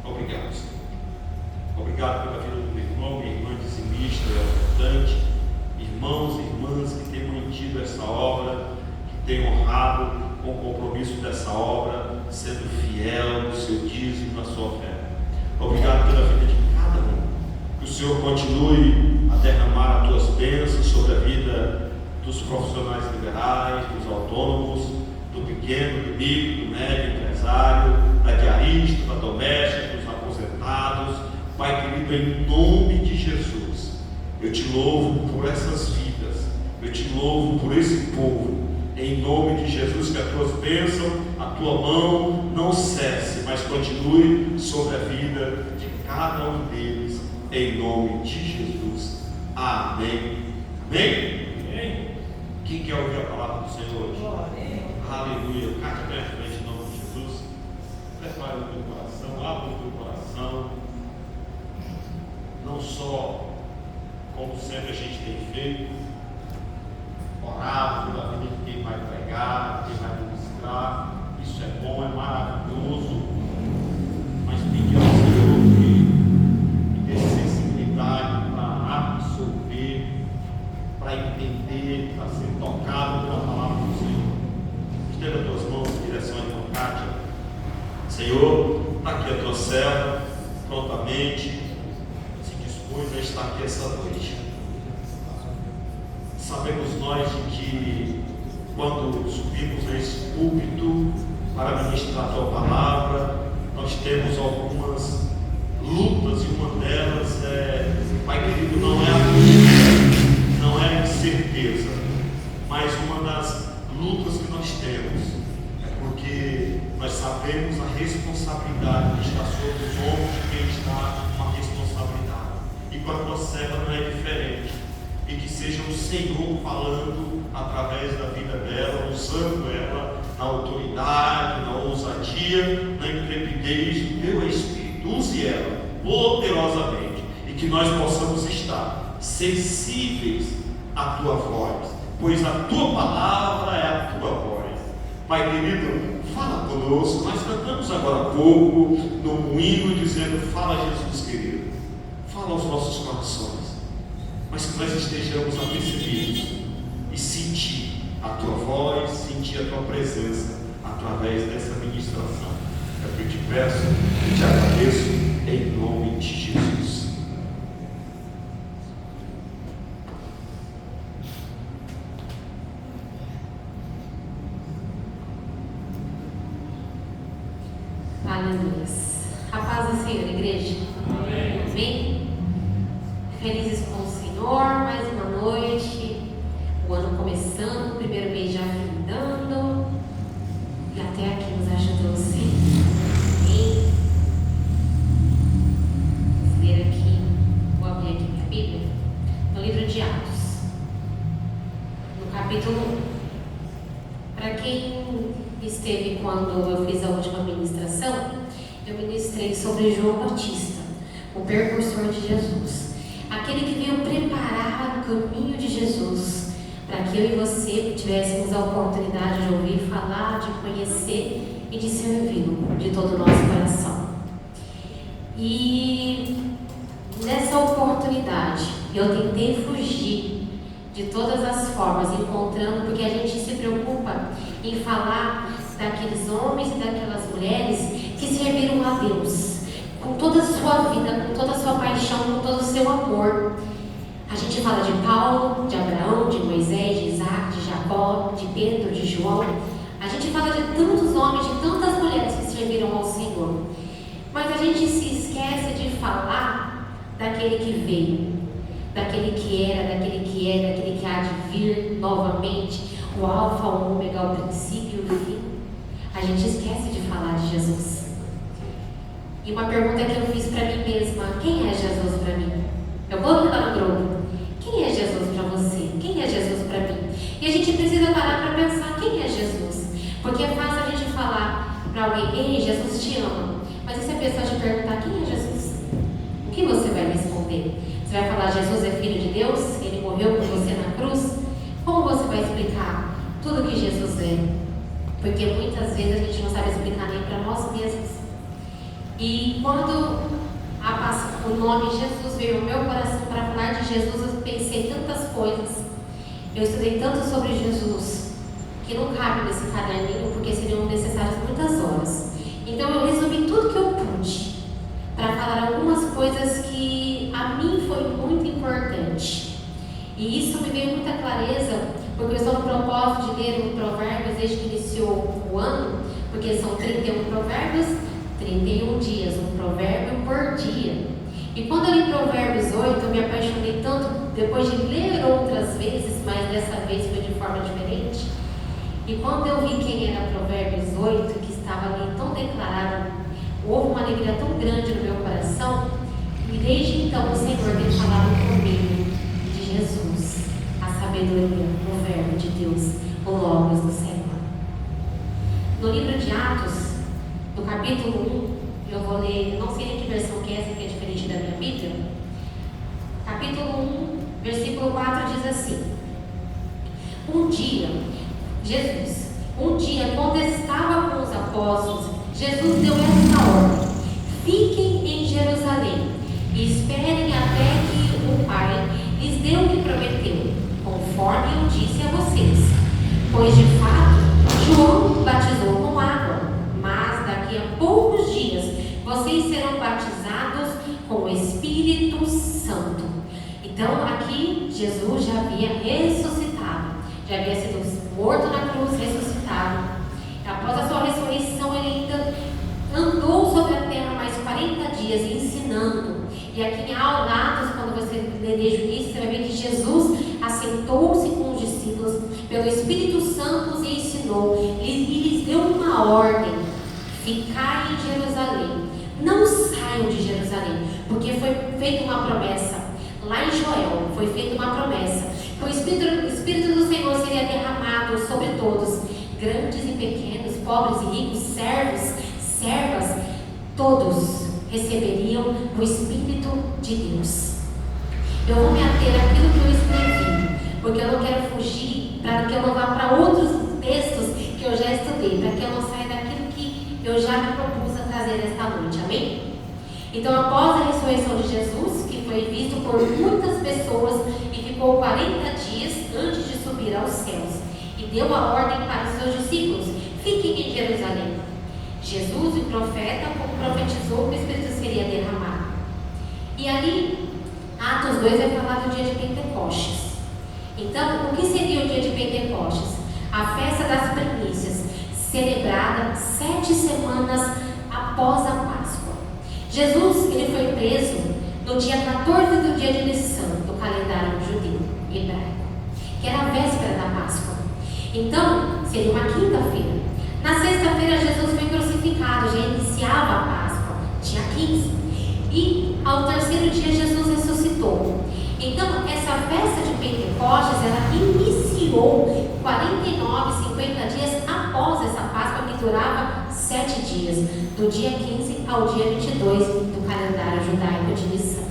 Obrigado, Senhor. Obrigado pela vida do meu irmão, minha irmã dizimista e ofertante, irmãos e irmãs que têm mantido essa obra, que têm honrado com o compromisso dessa obra, sendo fiel no seu dízimo, na sua oferta. Obrigado pela vida de cada um. Que o Senhor continue a derramar as tuas bênçãos sobre a vida dos profissionais liberais, dos autônomos, do pequeno, do micro, do médio empresário, da diarista, da doméstica, dos aposentados. Pai querido, em nome de Jesus, eu te louvo por essas vidas, eu te louvo por esse povo. Em nome de Jesus, que as tuas bênçãos, a tua mão não cesse, mas continue sobre a vida de cada um deles, em nome de Jesus. Amém. Amém? Amém. Quem quer ouvir a palavra do Senhor hoje? Aleluia. Cate bem à frente em nome de Jesus. Prepare o teu coração, abra o teu coração. Não só, como sempre a gente tem feito, orar pela vida de quem vai pregar, de quem vai ministrar. Isso é bom, é maravilhoso. Mas pedir ao Senhor que dê sensibilidade para absorver, para entender, para ser tocado pela palavra do Senhor. Estenda as tuas mãos em direção à irmã Kátia. Senhor, está aqui a tua serva, prontamente se dispôs a estar aqui essa noite. Sabemos nós de que quando subimos nesse púlpito para ministrar a tua palavra, nós temos algumas lutas, e uma delas Pai querido, não é a incerteza, mas uma das lutas que nós temos é porque nós sabemos a responsabilidade que está sobre os ombros de quem está com a responsabilidade, e com a tua serva não é diferente. E que seja o Senhor falando através da vida dela, usando ela na autoridade, na ousadia, na intrepidez do teu Espírito. Use ela poderosamente, e que nós possamos estar sensíveis à tua voz, pois a tua palavra é a tua voz. Pai querido, fala conosco. Nós cantamos agora há pouco no hino dizendo: fala, Jesus querido, fala aos nossos corações. Mas que nós estejamos apercebidos e sentir a tua voz, sentir a tua presença através dessa ministração. É o que eu te peço e te agradeço em nome de Jesus. Aleluia. A paz do Senhor, igreja. Amém. Amém. Felizes com o Senhor, mais uma noite, o ano começando, o primeiro mês já findando, e até aqui nos ajudou o Senhor. Amém? Vamos ler aqui, vou abrir aqui minha Bíblia, no livro de Atos, no capítulo 1. Para quem esteve quando eu fiz a última ministração, eu ministrei sobre João Batista, o precursor de Jesus. Aquele que veio preparar o caminho de Jesus, para que eu e você tivéssemos a oportunidade de ouvir falar, de conhecer e de servi-lo de todo o nosso coração. E nessa oportunidade, eu tentei fugir de todas as formas, encontrando, porque a gente se preocupa em falar daqueles homens e daquelas mulheres que serviram a Deus com toda a sua vida, com toda a sua paixão, com todo o seu amor. A gente fala de Paulo, de Abraão, de Moisés, de Isaac, de Jacó, de Pedro, de João. A gente fala de tantos homens, de tantas mulheres que serviram ao Senhor. Mas a gente se esquece de falar daquele que veio, daquele que era, daquele que é, daquele que há de vir novamente, o alfa, o ômega, o princípio e o fim. A gente esquece de falar de Jesus. E uma pergunta que eu fiz para mim mesma: quem é Jesus para mim? Eu vou lá no grupo: quem é Jesus para você? Quem é Jesus para mim? E a gente precisa parar para pensar: quem é Jesus? Porque é fácil a gente falar para alguém: ei, Jesus te ama. Mas e se a pessoa te perguntar: quem é Jesus? O que você vai responder? Você vai falar: Jesus é filho de Deus? Ele morreu por você na cruz? Como você vai explicar tudo que Jesus é? Porque muitas vezes a gente não sabe explicar nem para nós mesmos. E quando o nome Jesus veio ao meu coração para falar de Jesus, eu pensei tantas coisas. Eu estudei tanto sobre Jesus que não cabe nesse caderninho, porque seriam necessárias muitas horas. Então eu resumi tudo que eu pude para falar algumas coisas que a mim foi muito importante. E isso me veio muita clareza, porque eu estou no propósito de ler o Provérbios desde que iniciou o ano, porque são 31 provérbios, 31 dias, um provérbio por dia. E quando eu li Provérbios 8, eu me apaixonei tanto, depois de ler outras vezes, mas dessa vez foi de forma diferente. E quando eu vi quem era Provérbios 8, que estava ali tão declarado, houve uma alegria tão grande no meu coração, e desde então o Senhor tem falado comigo de Jesus, a sabedoria, o verbo de Deus, o Logos do Senhor. No livro de Atos, no capítulo 1, eu vou ler, não sei nem que versão que é essa, que é diferente da minha Bíblia. Capítulo 1, versículo 4 diz assim: um dia, quando estava com os apóstolos, Jesus deu esta ordem: fiquem em Jerusalém e esperem até que o Pai lhes dê o que prometeu, conforme eu disse a vocês. Pois de fato, João batizou com água, mas daqui a poucos dias vocês serão batizados com o Espírito Santo. Então aqui Jesus já havia ressuscitado, já havia sido morto na cruz, ressuscitado. Após a sua ressurreição, ele ainda andou sobre a terra mais 40 dias ensinando. E aqui em Atos, quando você lê desde o início, você vai ver que Jesus assentou-se com os discípulos, pelo Espírito Santo os ensinou e lhes deu uma ordem: ficai em Jerusalém, não saiam de Jerusalém, porque foi feita uma promessa. Lá em Joel foi feita uma promessa que o Espírito do Senhor seria derramado sobre todos, grandes e pequenos, pobres e ricos, servos, servas, todos receberiam o Espírito de Deus. Eu vou me ater àquilo que eu escrevi, porque eu não quero fugir, para que eu não vá para outros textos que eu já estudei, para que eu não saia daquilo que eu já me propus a trazer esta noite, amém? Então, após a ressurreição de Jesus, que foi visto por muitas pessoas e ficou 40 dias antes de subir aos céus, e deu a ordem para os seus discípulos: fiquem em Jerusalém. Jesus, o profeta, profetizou que o Espírito seria derramado. E ali, Atos 2 vai falar do dia de Pentecostes. Então, o que seria o dia de Pentecostes? A festa das primícias, celebrada 7 semanas após a Páscoa. Jesus, ele foi preso no dia 14 do dia de Nissan, do calendário judeu, hebraico, que era a véspera da Páscoa. Então, seria uma quinta-feira. Na sexta-feira, Jesus foi crucificado, já iniciava a Páscoa, dia 15. E ao terceiro dia, Jesus ressuscitou. Então, essa festa de Pentecostes, ela iniciou 49, 50 dias após essa Páscoa, que durava 7 dias, do dia 15 ao dia 22 do calendário judaico de Nissan.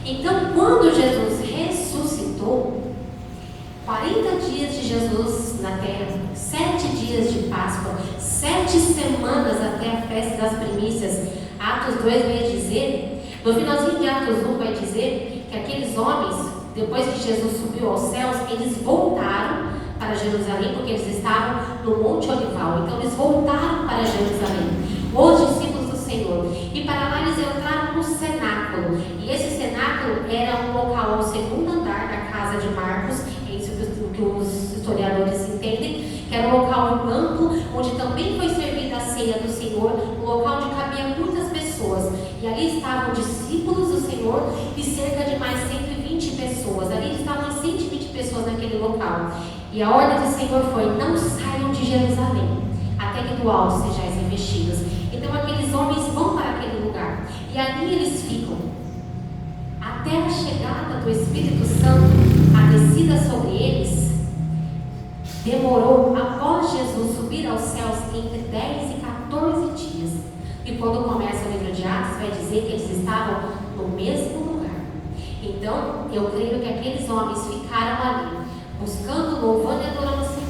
Então, quando Jesus ressuscitou, 40 dias de Jesus na terra, 7 dias de Páscoa, 7 semanas até a festa das primícias. Atos 2 vai dizer, no finalzinho de Atos 1 vai dizer que aqueles homens, depois que Jesus subiu aos céus, eles voltaram para Jerusalém, porque eles estavam no Monte Olival. Então eles voltaram para Jerusalém, os discípulos do Senhor, e para lá eles entraram no cenáculo. E esse cenáculo era um local ao segundo andar da casa de Marcos, é isso que os historiadores entendem, que era um local amplo, onde também foi servida a ceia do Senhor, um local onde cabia muitas pessoas. E ali estavam discípulos do Senhor e cerca de mais 120 pessoas. Ali estavam 120 pessoas naquele local. E a ordem do Senhor foi: não saiam de Jerusalém, até que do alto sejais revestidos. Então aqueles homens vão para aquele lugar, e ali eles ficam, até a chegada do Espírito Santo, a descida sobre eles, demorou, após Jesus subir aos céus, entre 10 e 14 dias. E quando começa o livro de Atos, vai dizer que eles estavam no mesmo lugar. Então, eu creio que aqueles homens ficaram ali, buscando, louvando e adorando o Senhor.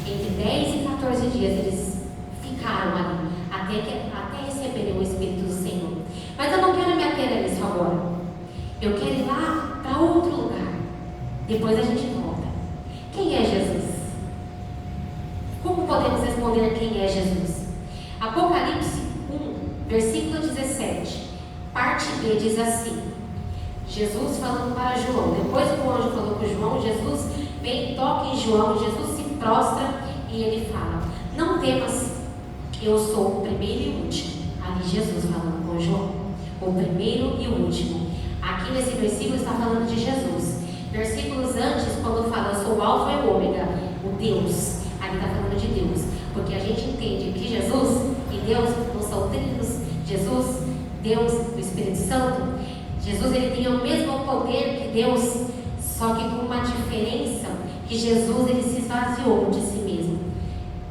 Entre 10 e 14 dias eles ficaram ali, até receber receberem o Espírito do Senhor. Mas eu não quero me ater a isso agora. Eu quero ir lá para outro lugar. Depois a gente volta. Quem é Jesus? Como podemos responder quem é Jesus? Apocalipse 1, versículo 17, parte B, diz assim: Jesus falando para João. Depois que o anjo falou com João, Jesus vem e toca em João. Jesus se prostra e ele fala: não temas, eu sou o primeiro e o último. Ali Jesus falando com João, o primeiro e o último. Aqui nesse versículo está falando de Jesus. Versículos antes, quando fala eu sou o Alfa e o Ômega, o Deus, ali está falando de Deus, porque a gente entende que Jesus e Deus não são trinos. Jesus, Deus, o Espírito Santo, Jesus ele tem o mesmo poder que Deus, só que com uma diferença, que Jesus ele se esvaziou de si mesmo,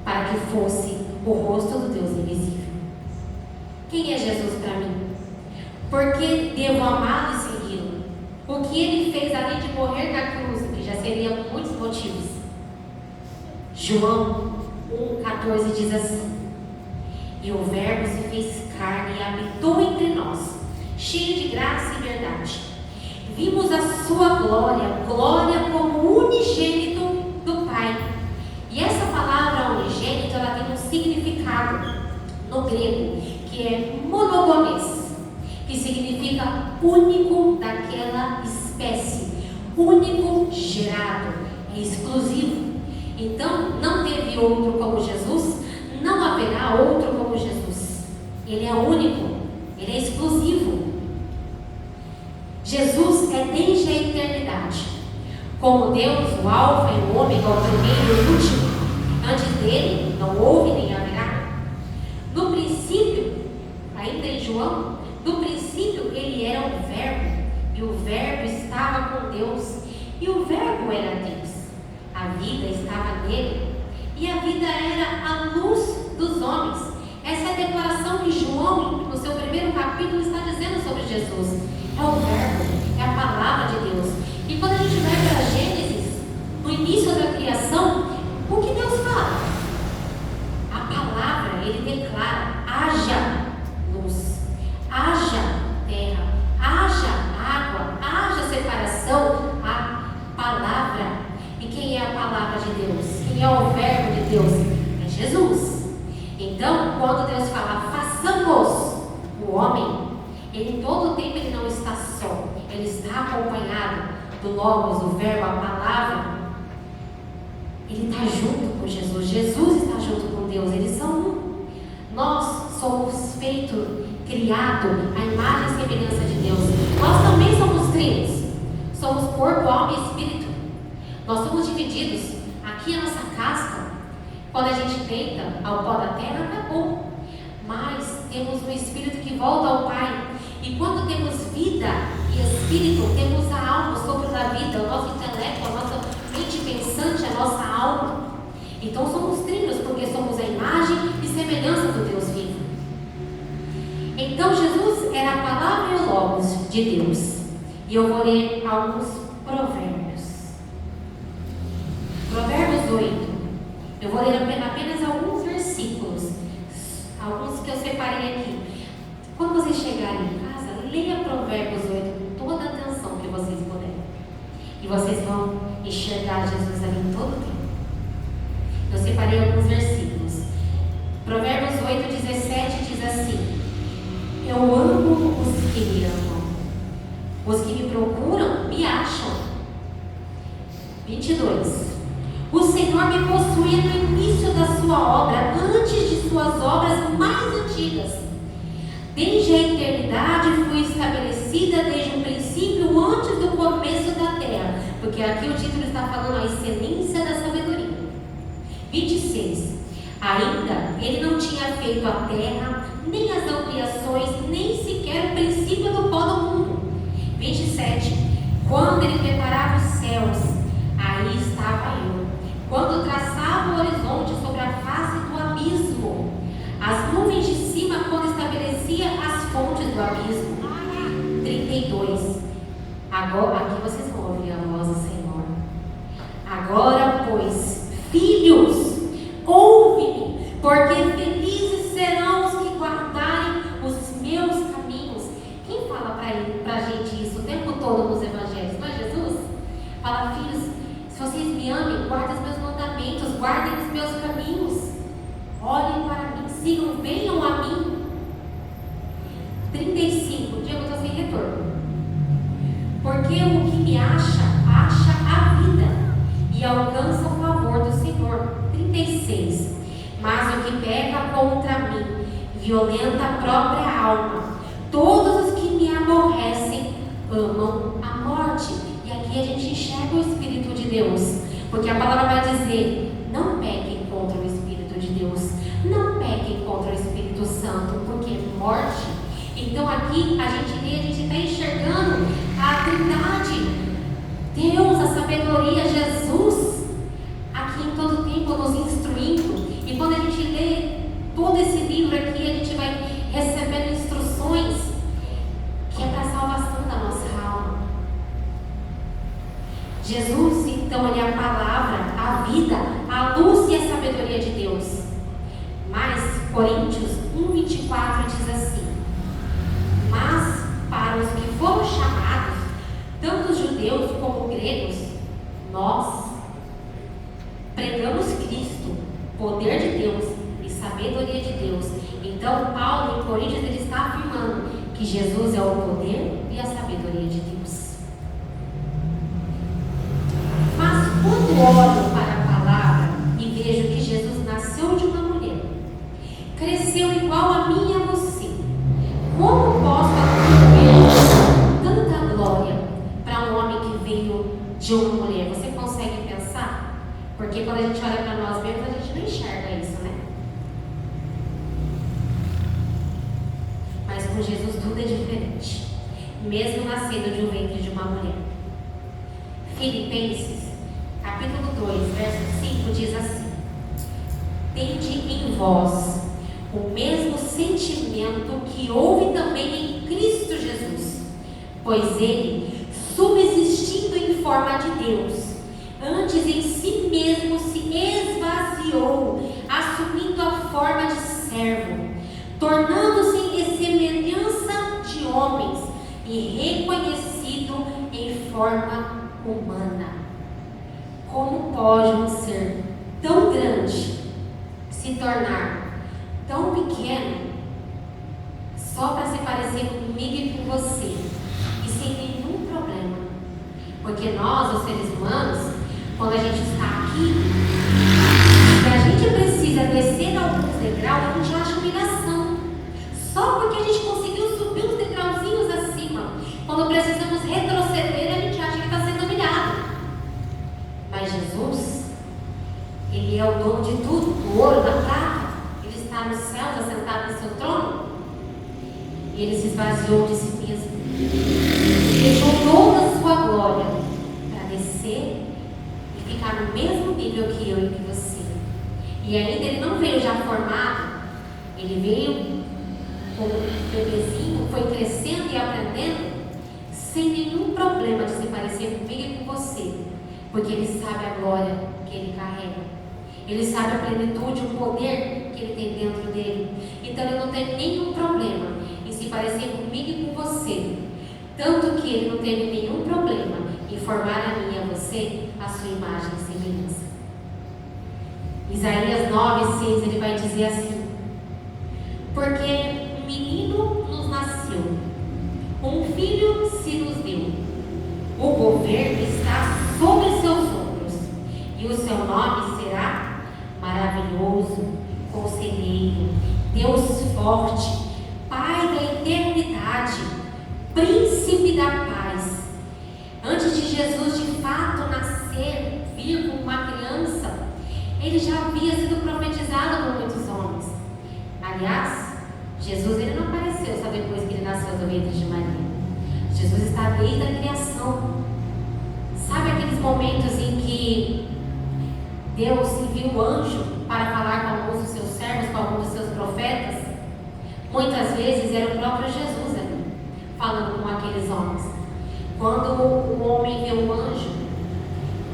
para que fosse o rosto do Deus invisível. Quem é Jesus para mim? Porque devo amá-lo e segui-lo. O que ele fez além de morrer na cruz, que já seria muitos motivos. João 1,14 diz assim: e o Verbo se fez carne e habitou entre nós, cheio de graça e verdade. Vimos a sua glória, glória como unigênito do Pai. E essa palavra unigênito, ela tem um significado no grego, que é monogones, que significa único daquela espécie, único gerado, é exclusivo. Então, não teve outro como Jesus, não haverá outro como Jesus. Ele é único, ele é exclusivo. Jesus é desde a eternidade. Como Deus, o Alfa e o Ômega, o primeiro e o último. Antes dele não houve nem haverá. No princípio, ainda em João, no princípio ele era o Verbo, e o Verbo estava com Deus, e o Verbo era Deus. A vida estava nele, e a vida era a luz dos homens. Essa é a declaração que João, no seu primeiro capítulo, está dizendo sobre Jesus. É o Verbo, é a palavra de Deus. E quando a gente vai para Gênesis, no início da criação, o que Deus fala? A palavra, ele declara: haja luz, haja terra, haja água, haja separação. A palavra. E quem é a palavra de Deus? Quem é o Verbo de Deus? É Jesus. Então, quando Deus fala, façamos o homem, ele todo o tempo ele não está só, ele está acompanhado do Logos, o Verbo, a palavra. Ele está junto com Jesus, Jesus está junto com Deus, eles são um. Nós somos criados à imagem e semelhança de Deus. Nós também somos trinos, somos corpo, alma e espírito. Nós somos divididos. Aqui a nossa casca, quando a gente deita ao pó da terra, acabou. Mas temos um espírito que volta ao Pai. E quando temos vida e espírito, temos a alma, o sopro da vida, o nosso intelecto, a nossa mente pensante, a nossa alma. Então somos trinos, porque somos a imagem e semelhança do Deus vivo. Então Jesus era a palavra e o Logos de Deus. E eu vou ler alguns provérbios. Provérbios 8. Eu vou ler apenas alguns versículos, alguns que eu separei aqui. Quando vocês chegarem em casa, leia Provérbios 8 com toda a atenção que vocês puderem. E vocês vão enxergar Jesus ali em todo o tempo. Eu separei alguns versículos. Provérbios 8, 17 diz assim: eu amo os que me amam. Os que me procuram me acham. 22. O Senhor me possuía no início da sua obra, antes de suas obras mais antigas. Desde a eternidade fui estabelecida, desde o princípio, antes do começo da terra. Porque aqui o título está falando a excelência da sabedoria. 26. Ainda ele não tinha feito a terra, nem as ampliações, nem sequer o princípio do pó do mundo. 27. Quando ele preparava os céus, aí estava eu. Quando traçava o horizonte sobre a face do abismo, as nuvens de cima, quando estabelecia as fontes do abismo. 32. Agora, aqui vocês vão ouvir a voz do Senhor. Agora, pois, filhos, ouve-me, porque felizes serão os que guardarem todo nos evangelhos, não é Jesus? Fala, filhos, se vocês me amem, guardem os meus mandamentos, guardem os meus caminhos, olhem para mim, sigam, venham a mim. 35, Diego, eu estou sem retorno. Porque o que me acha a vida e alcança o favor do Senhor. 36. Mas o que peca contra mim violenta a própria alma. Todos os que me aborrecem amam a morte. E aqui a gente enxerga o Espírito de Deus, porque a palavra vai dizer: não pequem contra o Espírito de Deus, não pequem contra o Espírito Santo, porque morte. Então aqui a gente está enxergando a Trindade, Deus, a sabedoria, Jesus, aqui em todo tempo nos instruindo. E quando a gente lê todo esse livro aqui, a gente vai recebendo instruções que é para a salvação da nossa alma. Jesus, então, ele é a palavra, a vida, a luz e a sabedoria de Deus. Mas Coríntios 1:24 diz assim: mas para os que foram chamados, tanto judeus como gregos, nós pregamos Cristo, poder de Deus e sabedoria de Deus. Então Paulo em Coríntios ele está afirmando que Jesus é o poder e a sabedoria de Deus. Mas quando olho para a palavra e vejo que Jesus nasceu de uma mulher, cresceu igual a mim e a você, como posso atribuir tanta glória para um homem que veio de uma mulher? Você consegue pensar? Porque quando a gente olha para nós mesmos, a gente não enxerga isso, né? Mas com Jesus tudo é diferente, mesmo nascendo de um ventre de uma mulher. Filipenses, capítulo 2, verso 5 diz assim: tende em vós o mesmo sentimento que houve também em Cristo Jesus, pois ele, subsistindo em forma de Deus, antes em si mesmo se esvaziou, assumindo a forma de servo, tornando-se em semelhança de homens e reconhecido em forma humana. Como pode um ser tão grande se tornar tão pequeno só para se parecer comigo e com você e sem nenhum problema? Porque nós, os seres humanos, quando a gente está aqui, se a gente precisa descer alguns degraus, a gente acha humilhação. Só porque a gente conseguiu subir uns degrauzinhos acima, quando precisamos retroceder, a gente acha que está sendo humilhado. Mas Jesus, ele é o dono de tudo, do ouro, da prata. Ele está nos céus, assentado no seu trono. E ele se esvaziou de si mesmo. Deixou toda a sua glória para descer e ficar no mesmo nível que eu e que você. E ainda ele não veio já formado. Ele veio como um bebezinho, foi crescendo e aprendendo sem nenhum problema de se parecer comigo e com você. Porque ele sabe a glória que ele carrega. Ele sabe a plenitude, o poder que ele tem dentro dele. Então ele não tem nenhum problema em se parecer comigo e com você. Tanto que ele não teve nenhum problema em formar a mim e a você a sua imagem e semelhança. Isaías 9:6 ele vai dizer assim: porque um menino nos nasceu, um filho se nos deu, o governo está sobre seus ombros, e o seu nome será Maravilhoso, Conselheiro, Deus Forte, Pai da Eternidade, Príncipe da Paz. Antes de Jesus de fato nascer, vir como uma criança, ele já havia sido profetizado por muitos homens. Aliás, Jesus ele não apareceu só depois que ele nasceu do ventre de Maria. Jesus está desde a criação. Sabe aqueles momentos em que Deus envia um anjo para falar com alguns dos seus servos, com alguns dos seus profetas? Muitas vezes era o próprio Jesus ali, falando com aqueles homens. Quando o homem vê um anjo,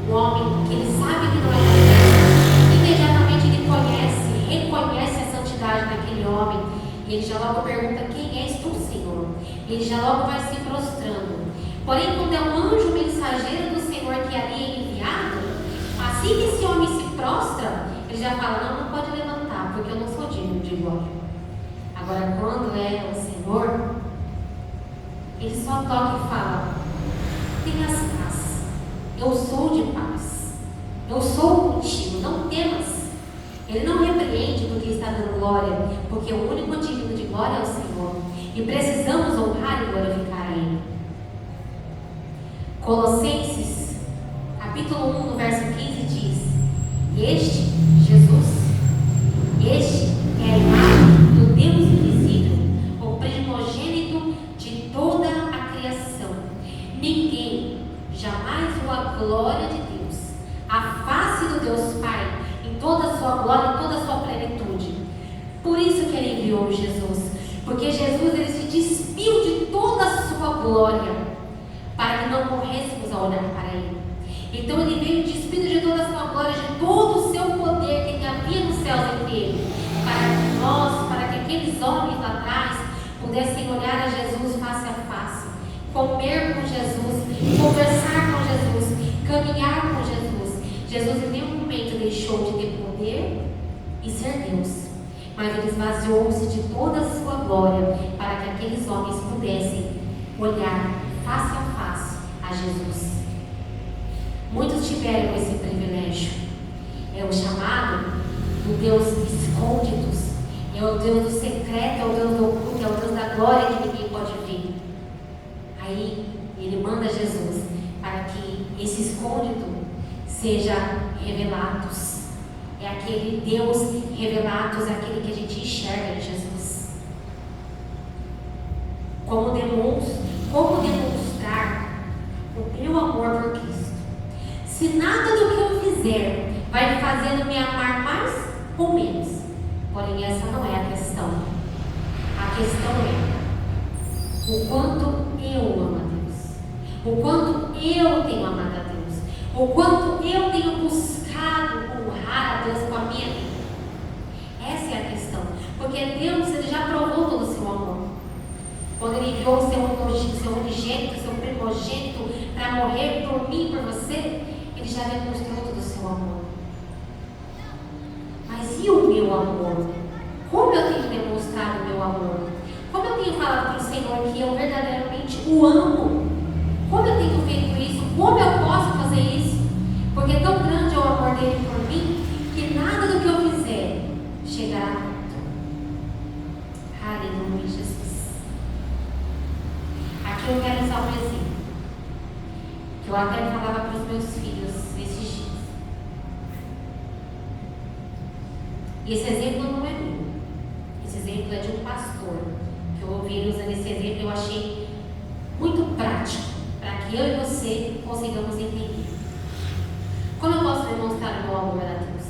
um homem que ele sabe que não é Deus, imediatamente ele reconhece a santidade daquele homem, e ele já logo pergunta: quem és tu, Senhor? Ele já logo vai se prostrando. Porém, quando é um anjo mensageiro do Senhor que ali é enviado, assim que esse homem se prostra, ele já fala: não pode levantar, porque eu não sou digno de glória. Agora, quando é o Senhor, ele só toca e fala: tenhas paz, eu sou de paz, eu sou contigo, não temas. Ele não repreende porque está dando glória, porque o único digno de glória é o Senhor, e precisamos honrar e glorificar a Ele. Colossenses, capítulo 1, no verso 15 diz: este, Jesus, este é a imagem do Deus invisível, o primogênito de toda a criação. Ninguém jamais viu a glória de Deus, a face do Deus Pai, em toda a sua glória, em toda a sua plenitude. Por isso que Ele enviou Jesus, porque Jesus, Ele se despiu de toda a sua glória, para que não morrêssemos ao olhar para Ele. Então Ele veio despido de toda a sua glória, de todo o seu poder que havia nos céus entre Ele, para que nós, para que aqueles homens lá atrás pudessem olhar a Jesus face a face, comer com Jesus, conversar com Jesus, caminhar com Jesus. Jesus em nenhum momento deixou de ter poder e ser Deus, mas Ele esvaziou-se de toda a sua glória para que aqueles homens pudessem olhar face a face a Jesus. Muitos tiveram esse privilégio. É o chamado do Deus escônditos, é o Deus do secreto, é o Deus do oculto, é o Deus da glória que ninguém pode ver. Aí Ele manda Jesus para que esse escôndito seja revelados. É aquele Deus revelados, é aquele que a gente enxerga em Jesus. Como demonstrar o meu amor por Cristo? Se nada do que eu fizer vai me fazendo me amar mais ou menos. Porém, essa não é a questão. A questão é o quanto eu amo a Deus, o quanto eu tenho amado a Deus, o quanto eu tenho buscado honrar a Deus com a minha vida. Essa é a questão. Porque Deus, Ele já provou todo o seu amor. Quando Ele enviou o seu unigênito, seu primogênito, para morrer por mim e por você, Ele já demonstrou todo o seu amor. Mas e o meu amor? Como eu tenho demonstrado o meu amor? Como eu tenho falado para o Senhor que eu verdadeiramente o amo? Como eu tenho feito isso? Como eu posso fazer isso? Porque tão grande é o amor dele por mim, que nada do que eu fizer chegará perto. Aleluia, Jesus. Aqui eu quero usar um exemplo, que eu até falava para os meus filhos esses dias. E esse exemplo não é meu. Esse exemplo é de um pastor, que eu ouvi ele usando esse exemplo e eu achei muito prático, para que eu e você consigamos entender. Como eu posso demonstrar o meu amor a Deus?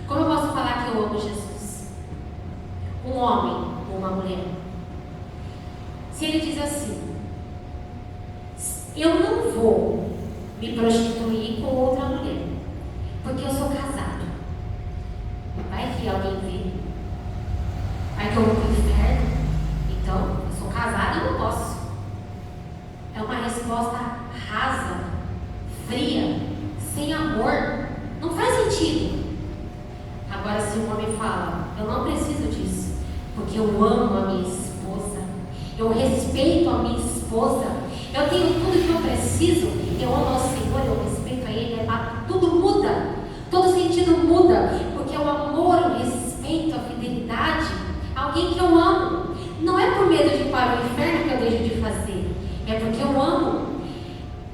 Como eu posso falar que eu amo Jesus? Um homem ou uma mulher, se ele diz assim: eu não vou me prostituir com outra mulher, porque eu sou casado. Vai que alguém vê, vai que eu vou para o inferno. Então, eu sou casado e não posso. É uma resposta rasa, fria, sem amor. Não faz sentido. Agora, se um homem fala: eu não preciso disso, porque eu amo a minha esposa, eu respeito a minha esposa, eu tenho tudo que eu preciso, eu amo ao Senhor, eu respeito a Ele, tudo muda, todo sentido muda, porque o amor, o respeito, a fidelidade, alguém que eu amo, não é por medo de ir para o inferno que eu deixo de fazer, é porque eu amo.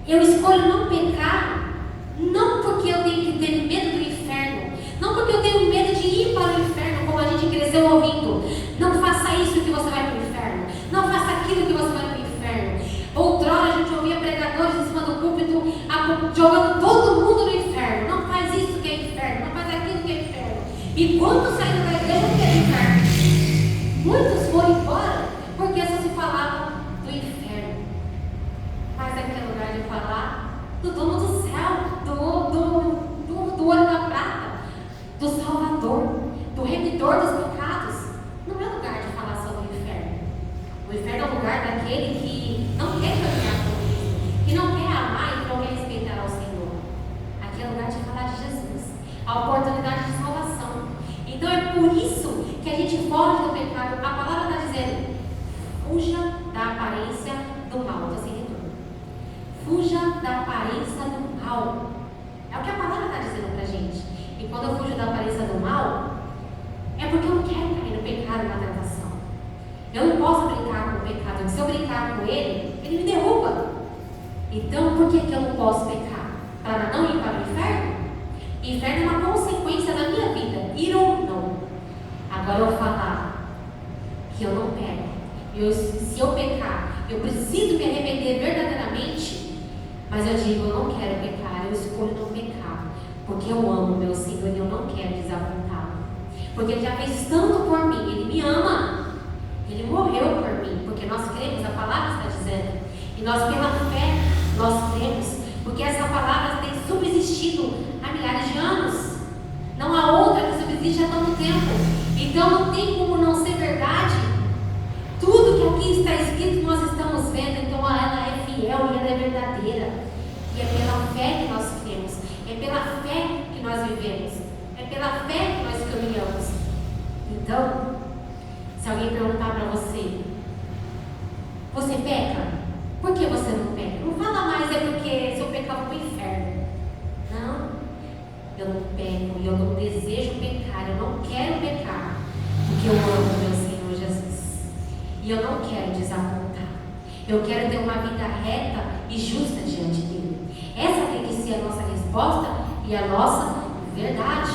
Eu escolho não pecar, não porque eu tenho que ter medo do inferno, não porque eu tenho medo de ir para o inferno, como a gente cresceu ouvindo: não faça isso que você vai para o inferno, não faça aquilo que você vai para o inferno. Outrora a gente ouvia pregadores em cima do púlpito jogando todo mundo no inferno: não faz isso que é inferno, não faz aquilo que é inferno. E quando saíram da igreja, que é inferno? Muitos foram embora porque só se falava do inferno. Mas aquele lugar de falar do dono do céu, do olho da prata, do Salvador, do remidor dos pecados, não é lugar de falar sobre o inferno. O inferno é o lugar daquele que não quer caminhar com Cristo, aparência do mal. Estou sem retorno. Fuja da aparência do mal. É o que a palavra está dizendo para a gente. E quando eu fujo da aparência do mal, é porque eu não quero cair no pecado, na tentação. Eu não posso brincar com o pecado. Se eu brincar com ele, ele me derruba. Então, por que eu não posso pecar? Para não ir para o inferno? Inferno é uma consequência da minha vida, ir ou não. Agora eu falar que eu não pego, se eu pecar, eu preciso me arrepender verdadeiramente, mas eu digo, eu não quero pecar, eu escolho não pecar, porque eu amo meu Senhor e eu não quero desapontá-lo, porque Ele já fez tanto por mim, Ele me ama, Ele morreu por mim, porque nós cremos, a palavra está dizendo, e nós pela fé, nós cremos, porque essa palavra tem subsistido há milhares de anos, não há outra que subsiste há tanto tempo, então não tem como não ser verdade. Tudo que aqui está escrito nós estamos vendo, então ela é fiel e ela é verdadeira, e é pela fé que nós cremos, é pela fé que nós vivemos, é pela fé que nós caminhamos. Então, se alguém perguntar para você, você peca? Por que você não peca? Não fala mais, é porque se eu pecar eu vou para o inferno. Não, eu não peco, eu não desejo pecar, eu não quero pecar, porque eu amo meu Senhor Jesus. E eu não quero desapontar. Eu quero ter uma vida reta e justa diante dele. Essa tem que ser a nossa resposta e a nossa verdade.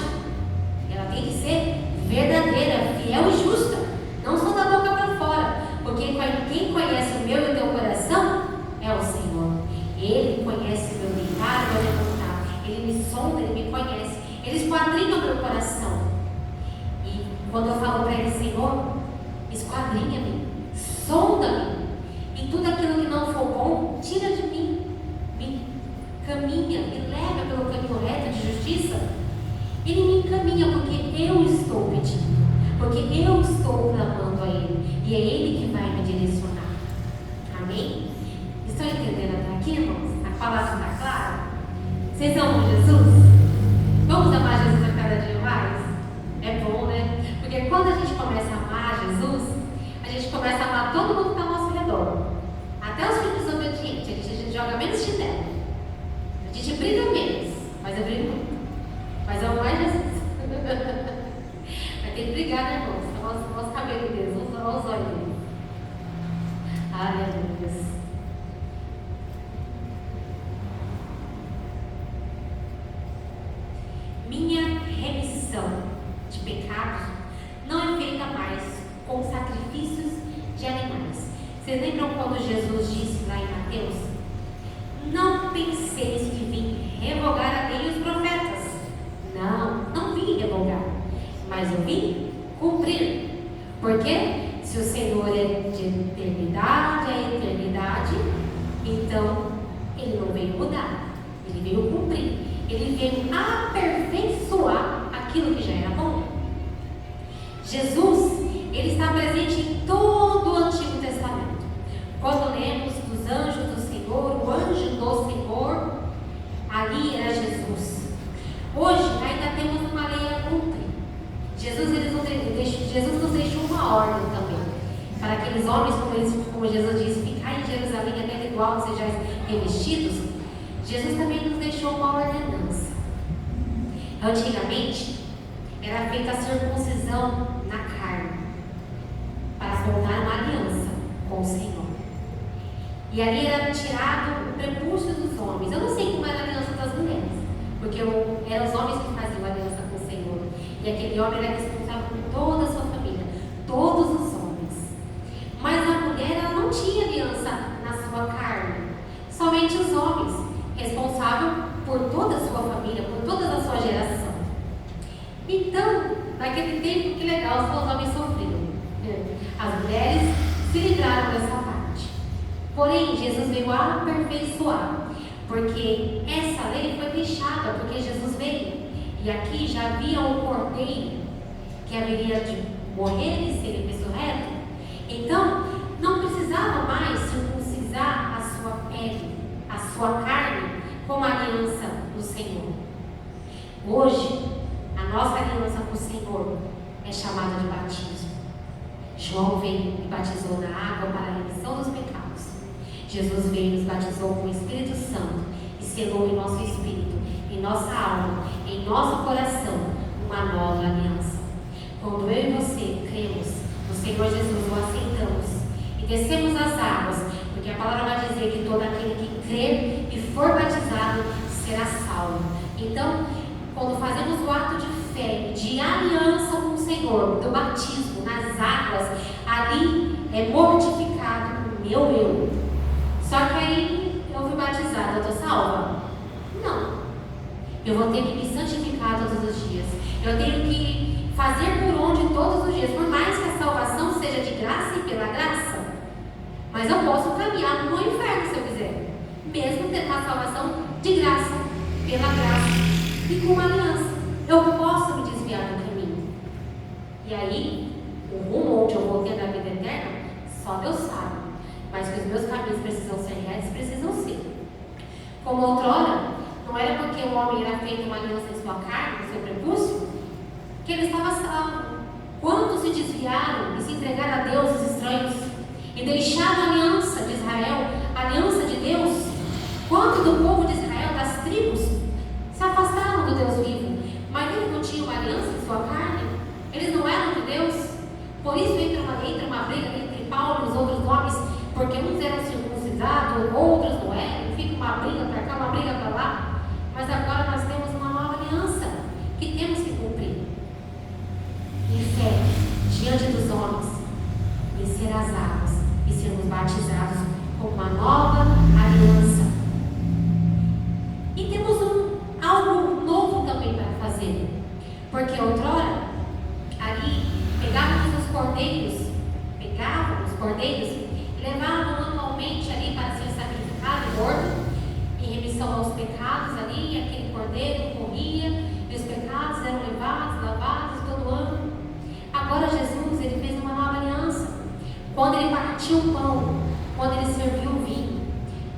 Ela tem que ser verdadeira, fiel e justa. Não só da boca para fora. Porque quem conhece o meu e o teu coração é o Senhor. Ele conhece o meu deitar e meu levantar. Ele me sonda, ele me conhece. Ele esquadrinha o meu coração. E quando eu falo para ele, Senhor, esquadrinha-me, sonda-me, e tudo aquilo que não for bom, tira de mim, me caminha, me leva pelo caminho reto de justiça. Ele me encaminha porque eu estou pedindo, porque eu estou clamando a Ele, e é Ele que vai me direcionar. Amém? Estão entendendo até aqui, irmãos? A palavra está clara? Vocês amam Jesus? Vamos amar Jesus a cada dia mais? É bom, né? Porque quando a gente começa a amar Jesus, a gente começa a amar todo mundo que está ao nosso redor. Até os filhos desobedientes. A gente joga menos chinelo. A gente briga menos. Mas eu brigo muito. Mas eu amo mais Jesus. Vai ter que brigar, né, irmãos? Olha os cabelos deles, olha os olhos deles. Aleluia. Minha remissão de pecados não é feita mais com sacrifícios de animais. Vocês lembram quando Jesus disse lá em Mateus? Não penseis que vim revogar a lei e os profetas. Não vim revogar, mas eu vim cumprir. Porque se o Senhor é de eternidade a eternidade, então Ele não veio mudar, Ele veio cumprir. Ele veio aperfeiçoar aquilo que já era bom. Jesus, Ele está presente em todo o Antigo Testamento. Quando lemos dos anjos do Senhor, o anjo do Senhor, ali era Jesus. Hoje ainda temos uma lei a cumprir. Jesus nos deixou uma ordem também. Para aqueles homens, como Jesus disse, ficar em Jerusalém até igual que sejais revestidos. Jesus também nos deixou uma ordenança. Antigamente, era feita a circuncisão na carne, para formar uma aliança com o Senhor. E ali era tirado o prepúcio dos homens. Eu não sei como era a aliança das mulheres, porque eram os homens que faziam a aliança com o Senhor. E aquele homem era responsável por toda a sua família, todos os homens. Mas a mulher, ela não tinha aliança na sua carne, somente os homens, responsável por toda a sua família, por toda a sua geração. Então, naquele tempo, que legal, os homens sofriam. As mulheres se livraram dessa parte. Porém, Jesus veio aperfeiçoar, porque essa lei foi deixada, porque Jesus veio. E aqui já havia um cordeiro que haveria de morrer e ser ressurreto. Então, não precisava mais circuncisar a sua pele, a sua carne, como aliança do Senhor. Hoje, a nossa aliança com o Senhor é chamada de batismo. João veio e batizou na água para a remissão dos pecados. Jesus veio e nos batizou com o Espírito Santo e selou em nosso espírito, em nossa alma, em nosso coração, uma nova aliança. Quando eu e você cremos no Senhor Jesus, o aceitamos e descemos as águas, porque a palavra vai dizer que todo aquele que crer e for batizado será salvo. Então, quando fazemos o ato de fé, de aliança com o Senhor, do batismo nas águas, ali é mortificado o meu eu. Só que aí eu fui batizada, eu estou salva? Não. Eu vou ter que me santificar todos os dias. Eu tenho que fazer por onde todos os dias, por mais que a salvação seja de graça e pela graça. Mas eu posso caminhar no inferno se eu quiser, mesmo tendo uma salvação de graça, pela graça e com uma aliança. Eu posso me desviar do caminho. E aí, o rumo onde eu vou ter da vida eterna, só Deus sabe. Mas que os meus caminhos precisam ser retos, precisam ser. Como outrora, não era porque o homem era feito uma aliança em sua carne, no seu prepúcio, que ele estava salvo. Quantos se desviaram e se entregaram a deuses estranhos e deixaram a aliança de Israel, a aliança de Deus? Quantos do povo de Israel, das tribos, se afastaram do Deus vivo? Mas eles não tinham uma aliança em sua carne? Eles não eram de Deus? Por isso entra uma briga entre Paulo e os outros homens, porque uns eram circuncidados, outros não eram, fica uma briga para cá, uma briga para lá. Mas agora nós temos uma nova aliança que temos que cumprir. Em fé, diante dos homens, descer as águas e sermos batizados com uma nova aliança. E temos algo novo também para fazer, porque outrora, ali, pegávamos os cordeiros e levávamos anualmente ali para ser sacrificado e morto, em remissão aos pecados ali, aquele cordeiro corria, e os pecados eram levados, lavados todo ano. Agora Jesus, ele fez uma nova aliança. Quando ele partiu o pão, quando ele serviu o vinho,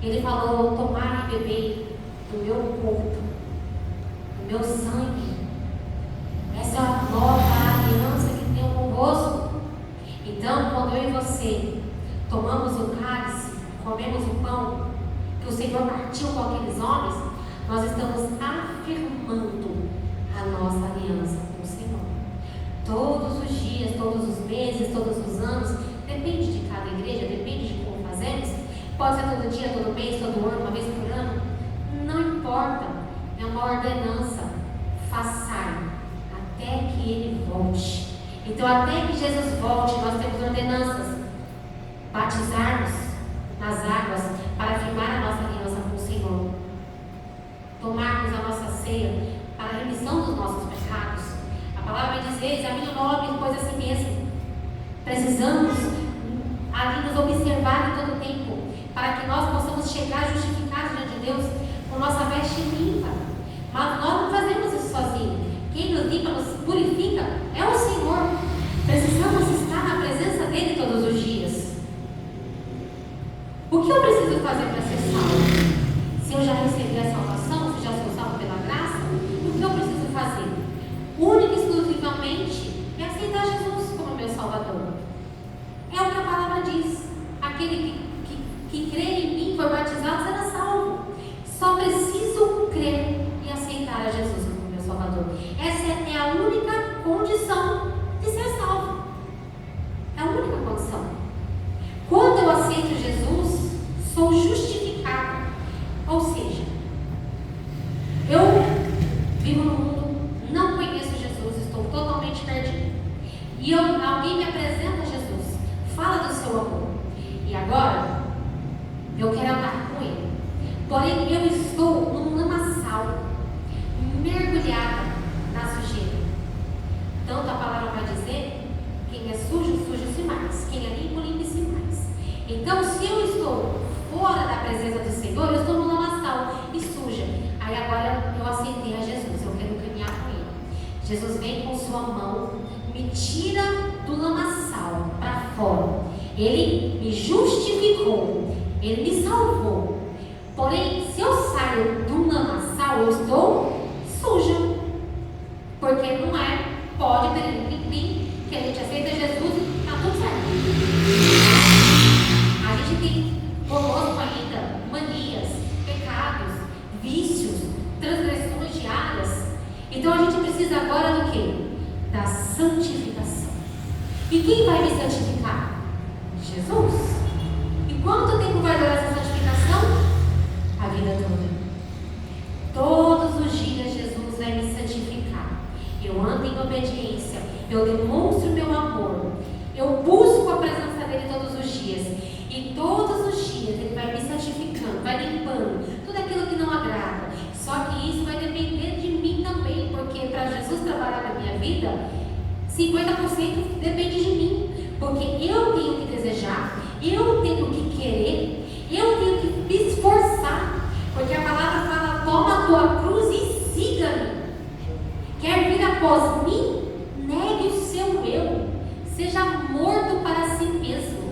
ele falou: tomai e bebei do meu corpo, do meu sangue. Essa é a nova aliança que tenho convosco. Então, quando eu e você tomamos o cálice, comemos o pão que o Senhor partiu com aqueles homens, nós estamos afirmando a nossa aliança com o Senhor. Todos os dias, todos os meses, todos os anos, depende de cada igreja, depende de como fazemos. Pode ser todo dia, todo mês, todo ano, uma vez por ano. Não importa, é uma ordenança. Façai até que Ele volte. Então, até que Jesus volte, nós temos ordenanças. Batizarmos nas águas para firmar a nossa aliança com o Senhor. Tomarmos a nossa ceia para a remissão dos nossos pecados. A palavra vai dizer: examine o nome, pois a si mesmo. Precisamos ali nos observar em todo o tempo, para que nós possamos chegar justificados diante de Deus com nossa veste limpa. Mas nós não fazemos isso sozinhos. Quem nos limpa, nos purifica é o Senhor. Precisamos estar na presença dEle todos os dias. O que eu preciso fazer para ser salvo? Se eu já recebi a salvação, se já sou salvo pela graça, o que eu preciso fazer? Única e exclusivamente é aceitar Jesus como meu Salvador. É o que a palavra diz. Aquele que crê em mim, for batizado, será salvo. Só preciso crer e aceitar a Jesus como meu Salvador. Essa é a única condição de ser salvo. É a única condição. Quando eu aceito Jesus, sou justificado. Ou seja, eu vivo no mundo, não conheço Jesus, estou totalmente perdido. E alguém me apresenta Jesus, fala do seu amor. E agora, eu quero andar com Ele. Porém, eu estou num lamaçal, mergulhada na sujeira. Tanto a palavra vai dizer: quem é sujo, suje-se mais. Quem é limpo, limpe-se mais. Então, se eu estou fora da presença do Senhor, eu estou no lamaçal e suja. Aí agora eu aceitei a Jesus, eu quero caminhar com Ele. Jesus vem com sua mão, me tira do lamaçal para fora. Ele me justificou, Ele me salvou. Porém, se eu saio do lamaçal, eu estou suja. Porque não é pode ter plim, que a gente aceita Jesus e está tudo certo. A gente tem conosco aí vícios, transgressões diárias. Então a gente precisa agora do quê? Da santificação. E quem vai me santificar? Jesus. E quanto tempo vai durar essa santificação? A vida toda. Todos os dias Jesus vai me santificar. Eu ando em obediência, eu demonstro meu amor, eu busco a presença dele todos os dias. E todos os dias ele vai me santificando, vai limpando tudo aquilo que não agrada. Só que isso vai depender de mim também, porque para Jesus trabalhar na minha vida, 50% depende de mim. Porque eu tenho que desejar, eu tenho que querer, eu tenho que me esforçar. Porque a palavra fala: toma a tua cruz e siga-me. Quer vir após mim? Negue o seu eu. Seja morto para si mesmo.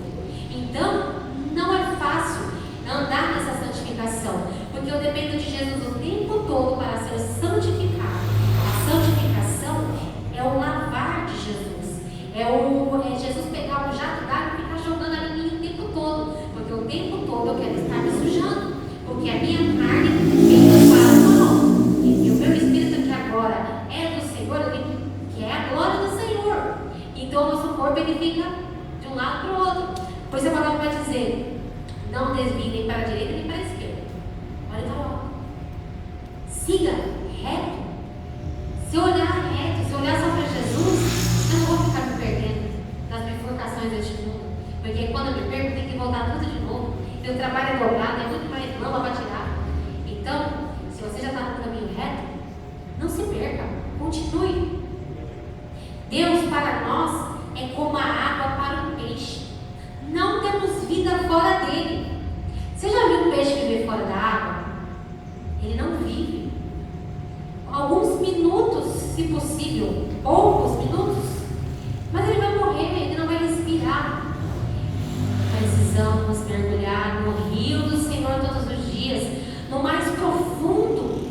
Então, não é fácil andar nessa santificação, porque eu dependo de Jesus o tempo todo para ser santificado. A santificação é o lavar de Jesus. É Jesus pegar um jato d'água e ficar jogando ali em mim o tempo todo. Porque o tempo todo eu quero estar me sujando. Porque a minha carne, ele fala: não. E o meu espírito, que agora é do Senhor, ele quer a glória do Senhor. Então o nosso corpo, ele fica de um lado para o outro. Por isso a palavra vai dizer: não desvie nem para a direita nem para a esquerda. Olha para lá. Siga reto. Se eu olhar reto, se eu olhar só para Jesus, eu não vou ficar me perdendo nas bifurcações deste mundo. Porque quando eu me perco, tem que voltar tudo de novo. Meu trabalho é dobrado, é muito mais lama para tirar. Então, se você já está no caminho reto, não se perca, continue. Deus para nós é como a água para o peixe. Não temos vida fora dele. Você já viu um peixe viver fora da água? Ele não vive. Alguns minutos, se possível, poucos minutos, mas ele vai morrer, ele não vai respirar. Precisamos mergulhar no rio do Senhor todos os dias, no mais profundo.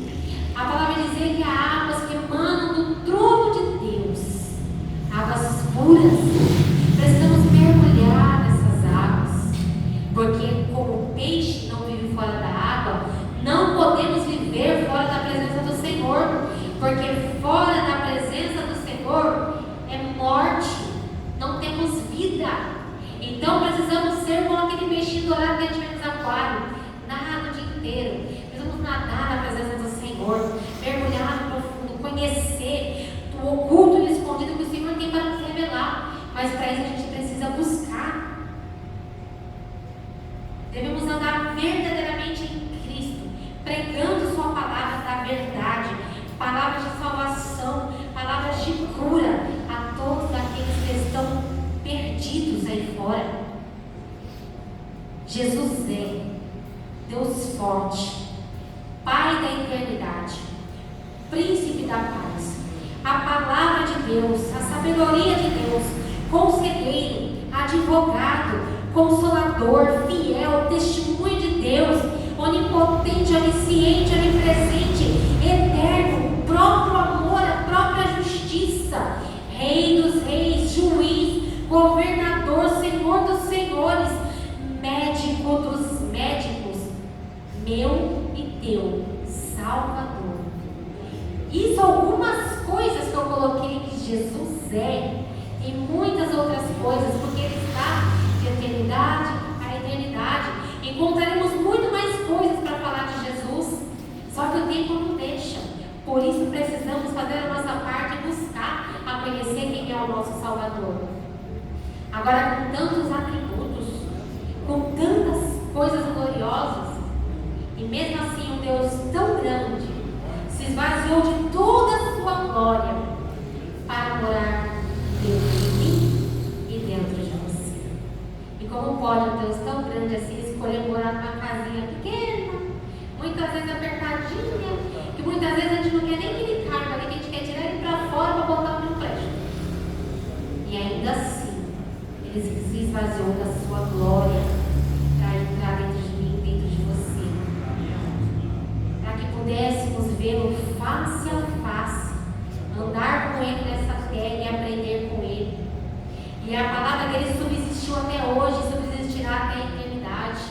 A palavra vai dizer que há águas que emanam do trono de Deus, águas puras. Precisamos mergulhar nessas águas, porque como o peixe não vive fora da água, não podemos viver fora da presença do Senhor, porque fora da presença do Senhor é morte, não temos vida. Então precisamos ser como aquele peixinho dourado que a gente vê nos aquários, nadar o dia inteiro. Precisamos nadar na presença do Senhor, mergulhar no profundo, conhecer o oculto e o escondido que o Senhor tem para nos revelar. Mas para isso a gente precisa buscar. Devemos andar verdadeiramente em Cristo, pregando sua palavra da verdade, palavras de salvação, palavras de cura a todos aqueles que estão perdidos aí fora. Jesus é Deus forte, Pai da eternidade, Príncipe da paz, a palavra de Deus, a sabedoria de Deus, conselheiro, advogado, consolador, fiel, testemunho de Deus, onipotente, onisciente, onipresente, eterno, próprio amor, a própria justiça, Rei dos reis, juiz, governador, Senhor dos senhores, médico dos médicos, meu e teu Salvador. Isso algumas coisas que eu coloquei que Jesus é. Tem muitas outras coisas, porque Ele está de eternidade a eternidade. Encontraremos muito mais coisas para falar de Jesus, só que o tempo não deixa. Por isso precisamos fazer a nossa parte e buscar a conhecer quem é o nosso Salvador. Agora, com tantos atributos, com tantas coisas gloriosas, e mesmo assim um Deus tão grande se esvaziou de toda a sua glória para morar dentro de mim e dentro de você. E como pode um Deus tão grande assim escolher morar numa casinha pequena, muitas vezes apertadinha, que muitas vezes a gente não quer nem que ele caiba ali, que a gente quer tirar ele para fora para botar no prédio. E ainda assim, ele se esvaziou da sua glória para entrar dentro de mim, dentro de você, para que pudéssemos vê-lo face a face, andar com ele nessa terra e aprender com ele. E a palavra dele subsistiu até hoje, subsistirá até a eternidade,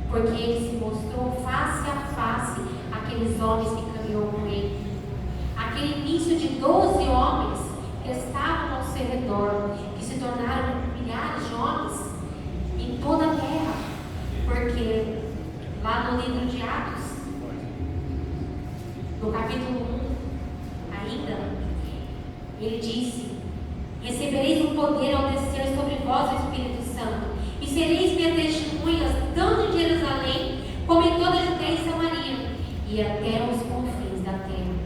porque ele se mostrou face a face a aqueles homens que caminhou com ele. Aquele início de 12 homens que estavam ao seu redor, que se tornaram milhares de homens em toda a terra. Porque lá no livro de Atos, no capítulo 1, ainda, ele disse: recebereis o poder ao descer sobre vós o Espírito Santo, e sereis minhas testemunhas, tanto em Jerusalém, como em toda a Judeia e Samaria, e até os confins da terra.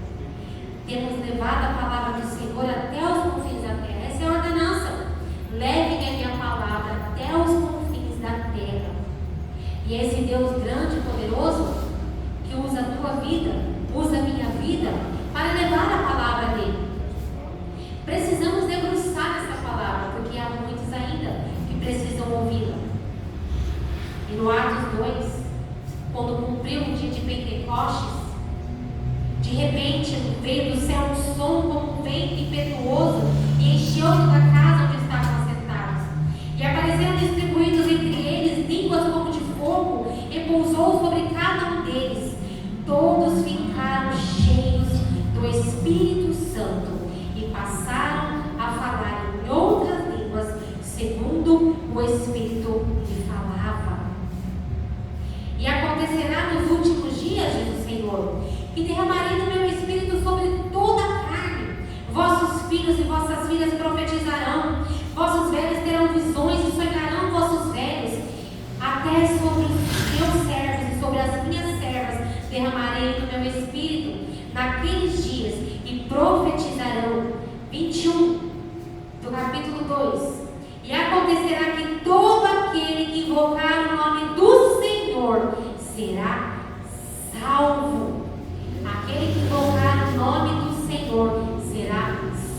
Temos levado a palavra do Senhor até os confins da terra. Essa é a ordenança. Levem a minha palavra até os confins da terra. E esse Deus grande e poderoso, que usa a tua vida, usa a minha vida, para levar a palavra dele. Precisamos debruçar essa palavra, porque há muitos ainda que precisam ouvi-la. E no Atos 2, quando cumpriu o dia de Pentecostes, de repente veio do céu um som como um vento impetuoso e encheu toda a casa onde estavam assentados. E apareceram distribuídos entre eles línguas como de fogo, e pousou sobre cada um deles. Todos ficaram cheios do Espírito Santo e passaram a falar em outras línguas, segundo o Espírito lhe falava. E acontecerá nos últimos dias, diz o Senhor, que derramarei do meu Espírito sobre toda a carne. Vossos filhos e vossas filhas profetizarão, vossos velhos terão visões e sonharão vossos velhos. Até sobre os meus servos e sobre as minhas servas derramarei do meu Espírito naqueles dias, e profetizarão. 21 do capítulo 2. E acontecerá que todo aquele que invocar o nome do Senhor será salvo. Aquele que invocar o nome do Senhor será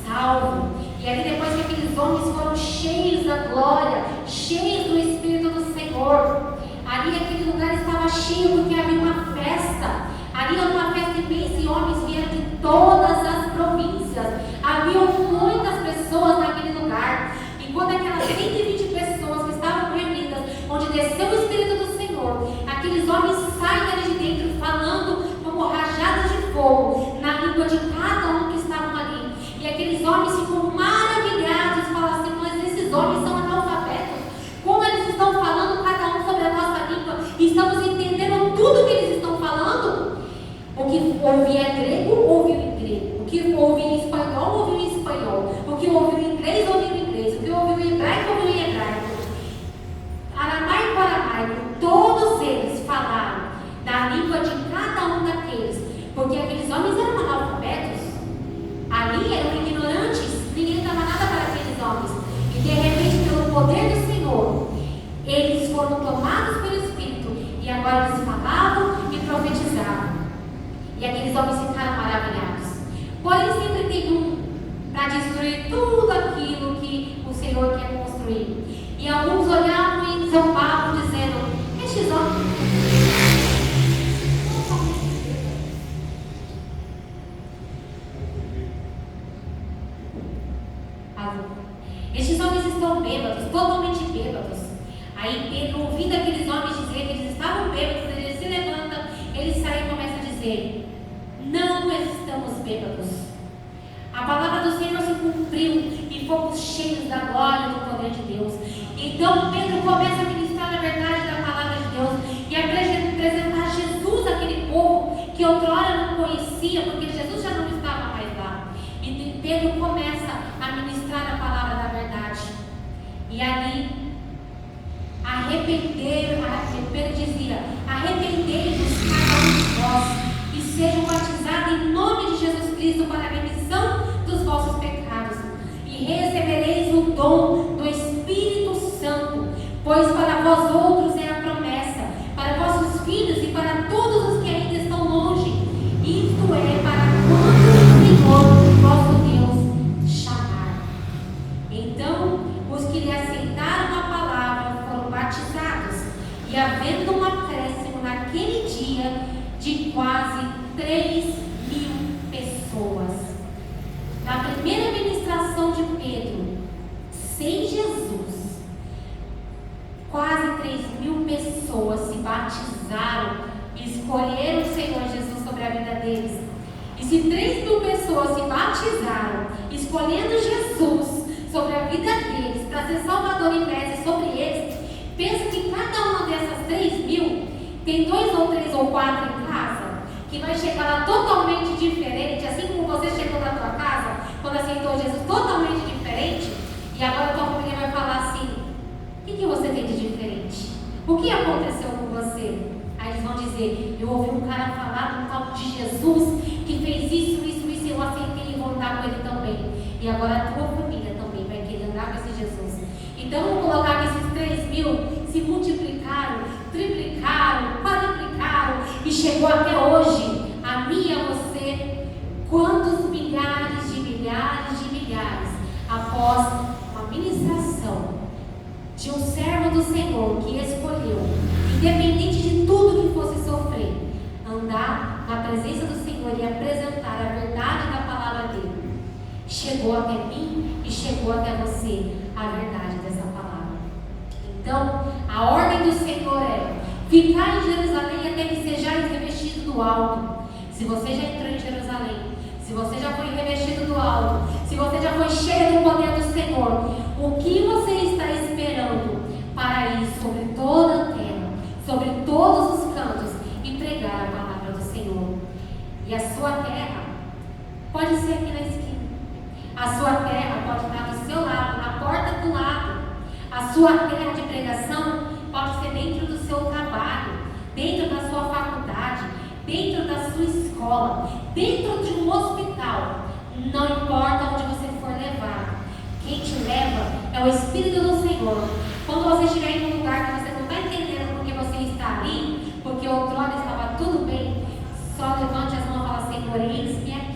salvo. E ali, depois que aqueles homens foram cheios da glória, cheios do Espírito do Senhor, ali aquele lugar estava cheio porque havia uma festa. Ali era uma festa imensa e homens vieram de todas as províncias. Havia muitas pessoas naquele lugar. E quando aquelas 120 pessoas que estavam reunidas, onde desceu o Espírito do Senhor, aqueles homens saem dali de dentro falando como rajadas de fogo na língua de cada um que estavam ali. E aqueles homens ficam maravilhados, falam assim: mas esses homens são analfabetos. Como eles estão falando cada um sobre a nossa língua e estamos entendendo tudo que eles estão falando? O que ouvia grego, ouviu em grego. O que ouvia em espanhol, ouviu em espanhol. O que ouviu em inglês, ouviu em inglês. O que ouviu em hebraico, ouviu em hebraico. Aramaico, aramaico. Todos eles falaram na língua de cada um daqueles. Porque aqueles homens eram analfabetos. Ali eram ignorantes. Ninguém dava nada para aqueles homens. E de repente, pelo poder do Senhor, eles foram tomados pelo Espírito. E agora eles falavam e profetizavam. E aqueles homens ficaram maravilhados. Porém, sempre tem um para destruir tudo aquilo que o Senhor quer construir. E alguns olhavam e zombavam, dizendo: estes homens estão bêbados, totalmente bêbados. Aí Pedro, ouvindo aqueles homens dizer que eles estavam bêbados, ele se levanta, ele sai e começa a dizer: não estamos bêbados. A palavra do Senhor se cumpriu e fomos cheios da glória e do poder de Deus. Então Pedro começa a ministrar a verdade da palavra de Deus e a apresentar Jesus àquele povo que outrora não conhecia, porque Jesus já não estava mais lá. E Pedro começa a ministrar a palavra da verdade. E ali, Pedro dizia: arrependei-vos cada um de vós e sejam batizados em nome de Jesus Cristo para a remissão dos vossos pecados, e recebereis o dom do Espírito Santo, pois para vós outros é a promessa, para vossos filhos e para todos os que ainda estão longe. Isto é para quando o Senhor vosso Deus chamar. Então os que lhe aceitaram a palavra foram batizados, e havendo um acréscimo naquele dia de quase 3.000 pessoas. Na primeira ministração de Pedro, sem Jesus, quase 3.000 pessoas se batizaram e escolheram o Senhor Jesus sobre a deles. E se 3.000 pessoas se batizaram, escolhendo Jesus sobre a vida deles, para ser Salvador e Mestre sobre eles, pensa que cada uma dessas 3.000 tem 2 ou 3 ou 4 em casa, que vai chegar lá totalmente diferente, assim como você chegou na tua casa, quando aceitou Jesus, totalmente diferente, e agora a tua família vai falar assim: o que você tem de diferente? O que aconteceu com você? Aí eles vão dizer: eu ouvi um cara falar de um tal de Jesus que fez isso, e eu aceitei e vou andar com ele também. E agora a tua família também vai querer andar com esse Jesus. Então vamos colocar que esses 3.000 se multiplicaram, triplicaram, quadriplicaram e chegou até hoje, a mim e a você, quantos milhares de milhares de milhares, após uma ministração de um servo do Senhor que escolheu, independente de tudo que fosse sofrer, andar na presença do Senhor e apresentar a verdade da palavra dele. Chegou até mim e chegou até você a verdade dessa palavra. Então, a ordem do Senhor é: ficar em Jerusalém até que sejais revestidos do alto. Se você já entrou em Jerusalém, se você já foi revestido do alto, se você já foi cheio do poder do Senhor, o que você está esperando para ir sobre toda a terra, sobre todos os cantos e pregar a palavra do Senhor? E a sua terra pode ser aqui na esquina. A sua terra pode estar do seu lado, na porta do lado. A sua terra de pregação pode ser dentro do seu trabalho, dentro da sua faculdade, dentro da sua escola, dentro de um hospital. Não importa onde você for levado, quem te leva é o Espírito do Senhor. Quando você estiver em um lugar que você não está entendendo porque você está ali, porque outrora estava tudo bem, só levante as mãos e fala: Senhor, eis-me aqui.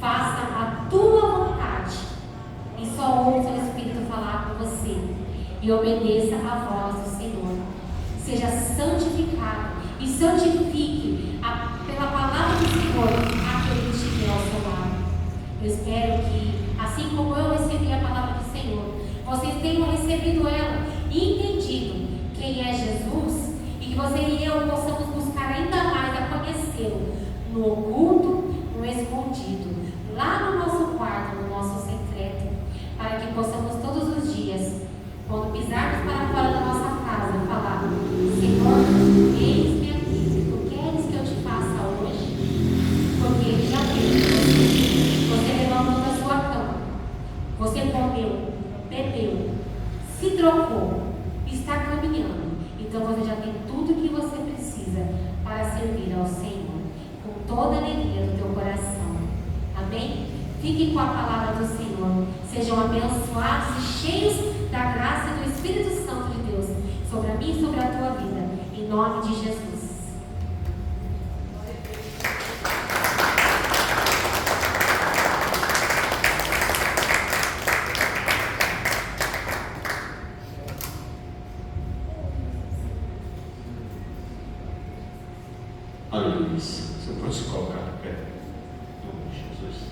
Faça a tua vontade e só ouça o Espírito falar com você e obedeça a voz do Senhor. Seja santificado e santifique pela palavra do Senhor aquele que estiver ao seu lado. Eu espero que, assim como eu recebi a palavra do Senhor, vocês tenham recebido ela e entendido quem é Jesus, e que você e eu possamos buscar ainda mais a conhecê-lo no oculto, no escondido, lá no nosso quarto, no nosso secreto, para que possamos todos os dias, quando pisarmos para fora da nossa casa, falar: Senhor, eis-me aqui, tu queres que eu te faça hoje? Porque Ele já fez você. Você levantou da sua cama, você comeu, bebeu, se trocou, está caminhando. Então você já tem tudo o que você precisa para servir ao Senhor, com toda a alegria do teu coração. Amém? Fiquem com a palavra do Senhor. Sejam abençoados e cheios da graça e do Espírito Santo de Deus sobre a minha e sobre a tua vida. Em nome de Jesus. Aleluia. Você pode se colocar de pé. Em nome de Jesus.